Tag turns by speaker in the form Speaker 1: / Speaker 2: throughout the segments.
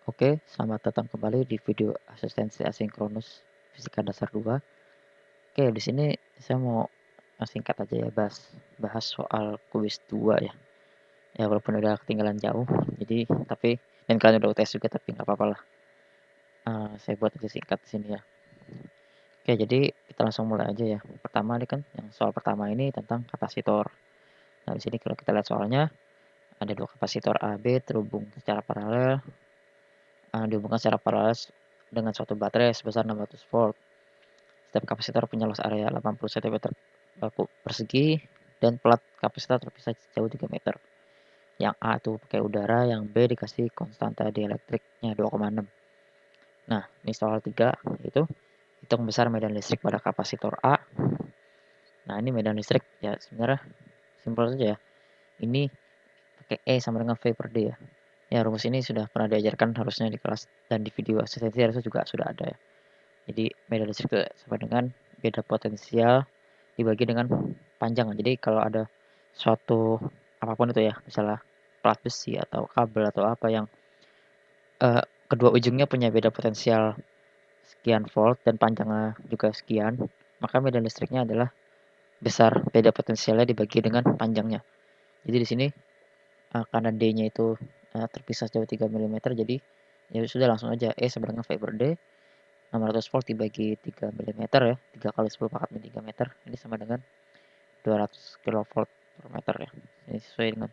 Speaker 1: Oke, selamat datang kembali di video asistensi asinkronus fisika dasar 2. Oke, di sini saya mau singkat aja ya bahas soal kuis 2 ya. Ya walaupun udah ketinggalan jauh, jadi tapi dan kalian udah UTS juga tapi nggak apa-apa lah. Saya buat aja singkat di sini ya. Oke, jadi kita langsung mulai aja ya. Pertama ini kan yang soal pertama ini tentang kapasitor. Nah, di sini kalau kita lihat soalnya ada dua kapasitor AB terhubung secara paralel, dihubungkan secara paralel dengan suatu baterai sebesar 600 volt. Setiap kapasitor punya luas area 80 cm persegi dan plat kapasitor terpisah sejauh 3 meter. Yang A itu pakai udara, yang B dikasih konstanta dielekriknya 2,6. Nah, ini soal 3 itu hitung besar medan listrik pada kapasitor A. Nah, ini medan listrik ya sebenarnya simpel saja ya. Ini pakai E sama dengan V per D ya. Ya, rumus ini sudah pernah diajarkan harusnya di kelas dan di video asistensi harusnya juga sudah ada ya. Jadi medan listrik itu sama dengan beda potensial dibagi dengan panjang. Jadi kalau ada suatu apapun itu ya, misalnya plat besi atau kabel atau apa yang kedua ujungnya punya beda potensial sekian volt dan panjangnya juga sekian, maka medan listriknya adalah besar beda potensialnya dibagi dengan panjangnya. Jadi di sini karena D-nya itu terpisah jauh 3 mm, jadi ya sudah langsung aja E sama dengan V per D 600 volt dibagi 3 mm ya, 3 kali 10 pangkat min 3 meter, ini sama dengan 200 kilovolt per meter ya. Ini sesuai dengan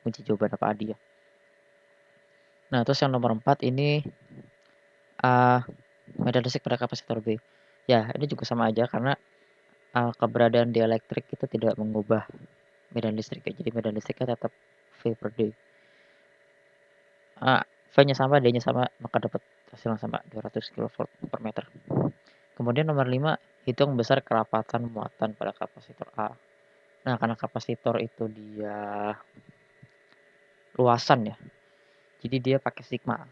Speaker 1: kunci jawaban apa Adi ya. Nah, terus yang nomor 4 ini medan listrik pada kapasitor B. Ya, ini juga sama aja karena keberadaan dielektrik itu tidak mengubah medan listrik ya. Jadi medan listriknya tetap V per D. V-nya sama, D-nya sama, maka dapat hasil yang sama 200 kilovolt per meter. Kemudian nomor 5, hitung besar kerapatan muatan pada kapasitor A. Nah, karena kapasitor itu dia luasan ya, jadi dia pakai sigma.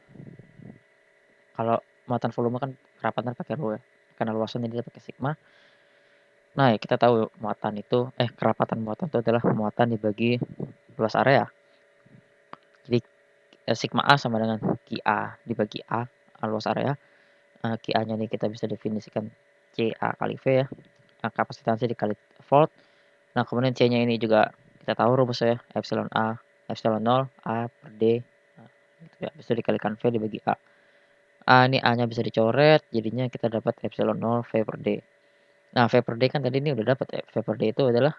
Speaker 1: Kalau muatan volume kan kerapatan pakai rho ya. Karena luasan jadi dia pakai sigma. Nah, ya kita tahu kerapatan muatan itu adalah muatan dibagi luas area. Jadi sigma A sama dengan QA dibagi A, luas area. QA-nya ini kita bisa definisikan CA kali V ya. Kapasitansi dikali volt. Nah, kemudian C-nya ini juga kita tahu rumusnya ya, epsilon A, epsilon 0, A per D. Nah, gitu ya, bisa dikalikan V dibagi A. Ini A-nya bisa dicoret, jadinya kita dapat epsilon 0 V per D. Nah, V per D kan tadi ini udah dapat ya. V per D itu adalah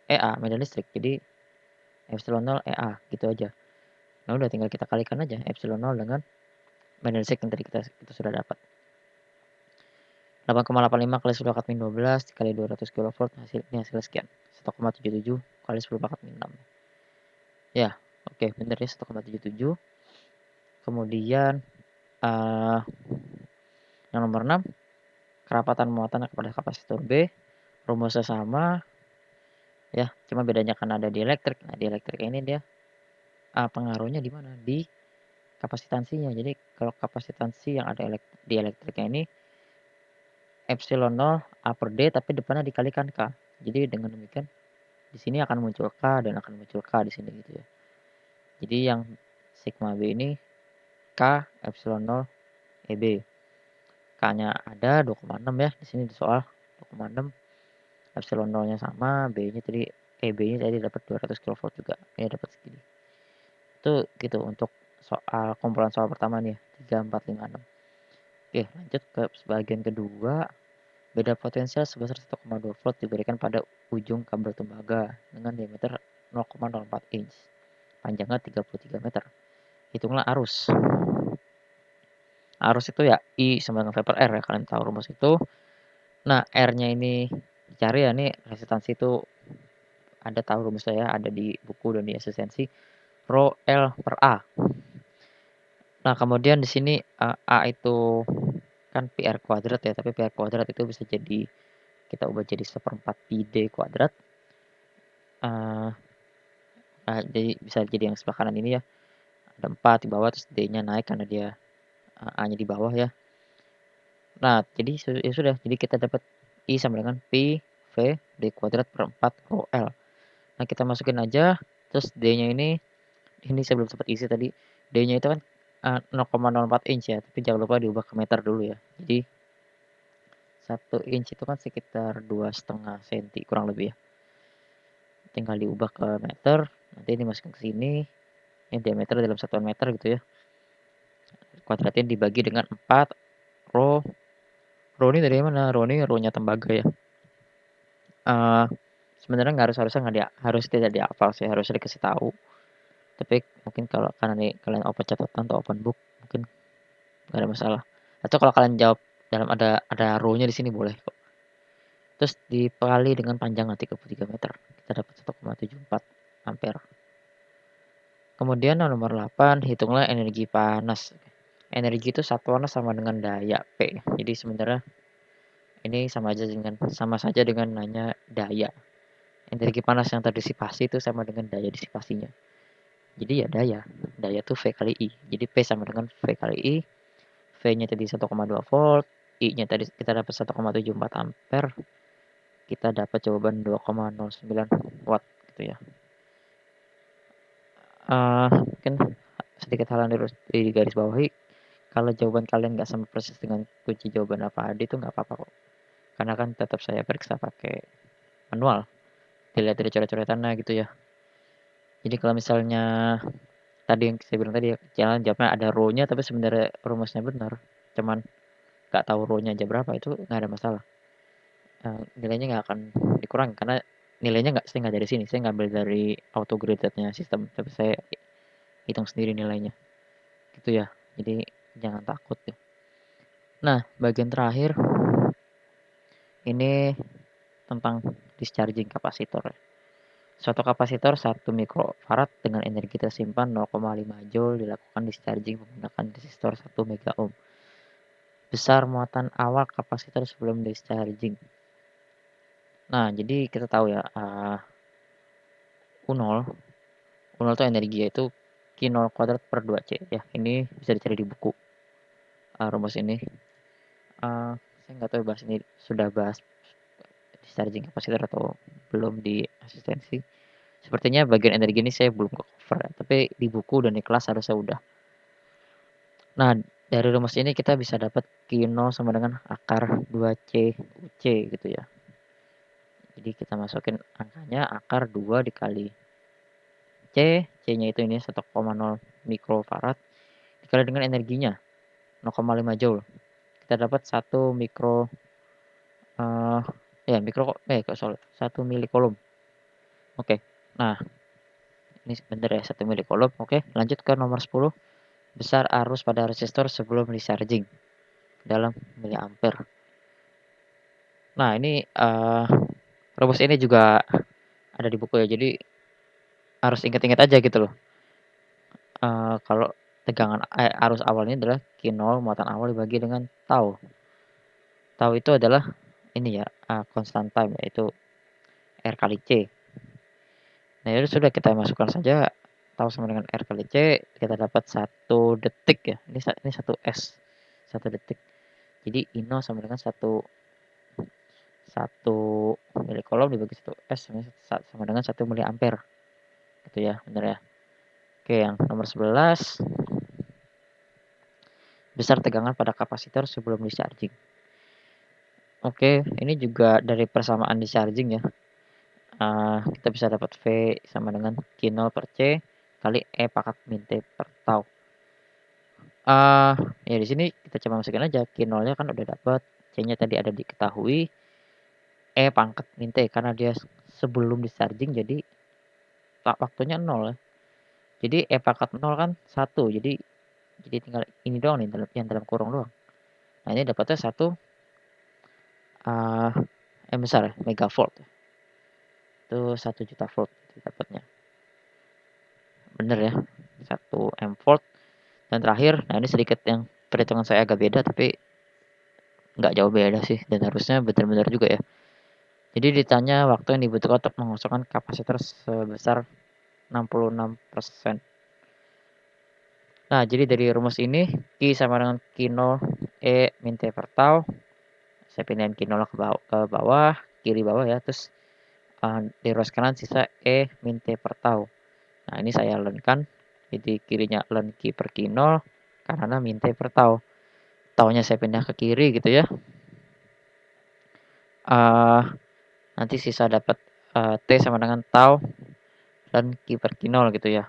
Speaker 1: EA, medan listrik. Jadi epsilon 0 EA, gitu aja. Nah, udah tinggal kita kalikan aja epsilon 0 dengan medan listrik yang tadi kita sudah dapat. 8,85 kali 10 pangkat min 12 dikali 200 kV hasilnya sekian. 1,77 kali 10 pangkat min 6. Ya, oke, bener ya 1,77. Kemudian yang nomor 6, kerapatan muatan kepada kapasitor B, rumusnya sama ya, cuma bedanya karena ada dielektrik. Nah, dielektrik ini dia pengaruhnya di mana? Di kapasitansinya. Jadi kalau kapasitansi yang ada dielektriknya ini epsilon 0 A per D tapi depannya dikalikan K. Jadi dengan demikian di sini akan muncul K dan akan muncul K di sini gitu ya. Jadi yang sigma B ini K epsilon 0 EB. K-nya ada 2,6 ya di sini di soal 2,6. Epsilon 0-nya sama, B-nya tadi EB-nya tadi dapat 200 kV juga. Ya dapat segini. Itu gitu untuk soal kumpulan soal pertama nih ya, 3, 4, 5, 6. Oke, lanjut ke bagian kedua. Beda potensial sebesar 1,2 volt diberikan pada ujung kabel tembaga dengan diameter 0,04 inch. Panjangnya 33 meter. Hitunglah arus. Arus itu ya I sama dengan V per R ya, kalian tahu rumus itu. Nah, R-nya ini dicari ya, nih resistansi itu ada tahu rumusnya ya, ada di buku dan di asistensi. Rho L per A. Nah, kemudian di sini A itu kan PR kuadrat ya, tapi PR kuadrat itu bisa jadi kita ubah jadi 1/4 pi D kuadrat. Jadi bisa jadi yang sebelah kanan ini ya, ada 4 di bawah terus D-nya naik karena dia A-nya di bawah ya. Nah, jadi ya sudah, jadi kita dapat I sama dengan pi V D kuadrat per 4 Rho L. Nah, kita masukin aja, terus D-nya ini saya belum sempat isi tadi, D-nya itu kan 0,04 inch ya, tapi jangan lupa diubah ke meter dulu ya. Jadi 1 inch itu kan sekitar 2,5 cm kurang lebih ya. Tinggal diubah ke meter, nanti dimasukin ke sini. Ini diameter dalam satuan meter gitu ya. Kuadratin dibagi dengan 4 rho. Rho ini dari mana? Rho ini rho-nya tembaga ya. Sebenarnya harus tidak dihafal sih, harusnya dikasih tahu. Tapi mungkin kalau karena nih kalian open catatan atau open book mungkin nggak ada masalah. Atau kalau kalian jawab dalam ada rho-nya di sini boleh kok. Terus dikali dengan panjangnya 33 meter, kita dapat 1,74 ampere. Kemudian nomor 8, hitunglah energi panas. Energi itu satuannya sama dengan daya P. Jadi sebenarnya ini sama saja dengan nanya daya. Energi panas yang terdisipasi itu sama dengan daya disipasinya. Jadi ya daya itu V kali I. Jadi P sama dengan V kali I. V-nya tadi 1,2 volt, I-nya tadi kita dapat 1,74 ampere. Kita dapat jawaban 2,09 watt gitu ya. Mungkin sedikit hal yang harus di garis bawahi, kalau jawaban kalian nggak sama persis dengan kunci jawaban apa ada itu nggak apa-apa kok. Karena kan tetap saya periksa pakai manual, dilihat dari coret-coretannya gitu ya. Jadi kalau misalnya tadi yang saya bilang tadi ya, jangan jawabnya ada row-nya tapi sebenarnya rumusnya benar, cuman nggak tahu row-nya aja berapa, itu nggak ada masalah. Nilainya nggak akan dikurangi karena nilainya saya nggak dari sini, saya ngambil dari auto graded-nya sistem, tapi saya hitung sendiri nilainya gitu ya. Jadi jangan takut ya. Nah, bagian terakhir ini tentang discharging kapasitor. Suatu kapasitor 1 mikrofarad dengan energi tersimpan 0,5 joule dilakukan discharging menggunakan resistor 1 mega ohm. Besar muatan awal kapasitor sebelum discharging. Nah, jadi kita tahu ya, U0 itu energi yaitu Q0 kuadrat per 2C ya. Ini bisa dicari di buku rumus ini. Saya nggak tahu sudah bahas discharging kapasitor atau belum di asistensi. Sepertinya bagian energi ini saya belum cover ya, tapi di buku dan di kelas harusnya udah. Nah, dari rumus ini kita bisa dapat Q0 sama dengan akar 2C UC gitu ya. Jadi kita masukin angkanya akar 2 dikali C, C-nya itu ini 1,0 mikrofarad dikali dengan energinya 0,5 joule. Kita dapat 1 milicoulomb. Oke. Nah, ini benar ya 1 milicoulomb. Oke, lanjut ke nomor 10. Besar arus pada resistor sebelum discharging dalam miliampere. Nah, ini rumus ini juga ada di buku ya. Jadi harus ingat-ingat aja gitu loh. Kalau tegangan arus awalnya adalah Q0 muatan awal dibagi dengan tau. Tau itu adalah ini ya, constant time yaitu R kali C. Nah, itu sudah kita masukkan saja tau sama dengan R kali C, kita dapat 1 detik ya. Ini 1 S, 1 detik. Jadi I0 sama dengan 1 milicoulomb dibagi 1 S sama dengan 1 miliampere. Gitu ya, benar ya. Oke, yang nomor 11. Besar tegangan pada kapasitor sebelum discharging. Oke, ini juga dari persamaan discharging ya. Kita bisa dapat V sama dengan Q0 per C kali E pangkat min T per tau. Ya di sini kita coba masukin aja Q0-nya kan udah dapat, C-nya tadi ada diketahui, E pangkat min T karena dia sebelum discharging jadi waktunya 0 ya. Jadi E pangkat 0 kan 1, jadi tinggal ini doang nih yang dalam kurung doang. Nah, ini dapatnya 1 besar ya, megavolt. Itu 1 juta volt dapatnya. Bener ya, 1 M volt. Dan terakhir, nah ini sedikit yang perhitungan saya agak beda tapi nggak jauh beda sih dan harusnya benar-benar juga ya. Jadi ditanya waktu yang dibutuhkan untuk mengosongkan kapasitor sebesar 66%. Nah, jadi dari rumus ini Q sama dengan Q0 E min T per tau. Saya pindahin Q0 ke bawah, kiri bawah ya. Terus di ruas kanan sisa E min T per tau. Nah, ini saya learn-kan. Jadi kirinya learn Q per Q0, kanan min T per tau. Taunya saya pindah ke kiri gitu ya. Nanti sisa dapat T sama dengan tau dan Q per Q0 gitu ya.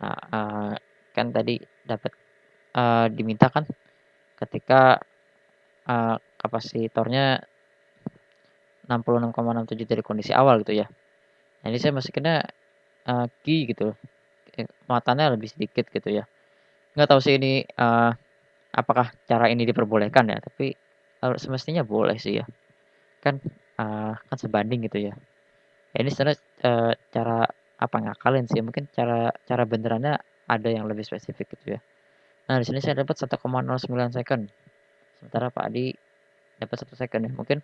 Speaker 1: Nah, kan tadi dapat diminta kan ketika kapasitornya 66,67 dari kondisi awal gitu ya. Nah, ini saya masukinnya Q gitu. Muatannya lebih sedikit gitu ya. Nggak tahu sih ini apakah cara ini diperbolehkan ya, tapi semestinya boleh sih ya. Kan kan sebanding gitu ya. Ya ini sebenarnya cara apa ngakalin sih, mungkin cara cara benerannya ada yang lebih spesifik gitu ya. Nah, di sini saya dapat 1,09 second. Sementara Pak Adi dapat 1 second ya. Mungkin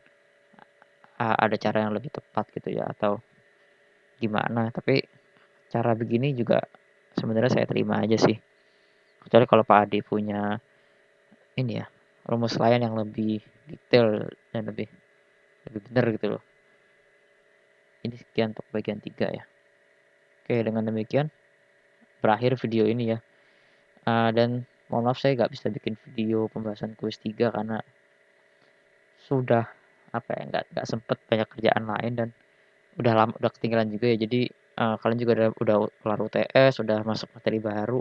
Speaker 1: ada cara yang lebih tepat gitu ya atau gimana, tapi cara begini juga sebenarnya saya terima aja sih. Kecuali kalau Pak Adi punya ini ya, rumus lain yang lebih detail dan lebih lebih benar gitu loh. Ini sekian untuk bagian 3 ya. Oke, dengan demikian berakhir video ini ya. Dan mohon maaf saya nggak bisa bikin video pembahasan kuis 3 karena sudah apa ya, nggak sempet banyak kerjaan lain dan udah lama udah ketinggalan juga ya. Jadi kalian juga udah kelar UTS, udah masuk materi baru.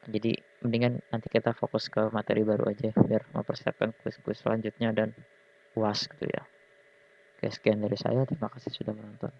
Speaker 1: Jadi mendingan nanti kita fokus ke materi baru aja biar mempersiapkan kuis-kuis selanjutnya dan UAS gitu ya. Oke, sekian dari saya. Terima kasih sudah menonton.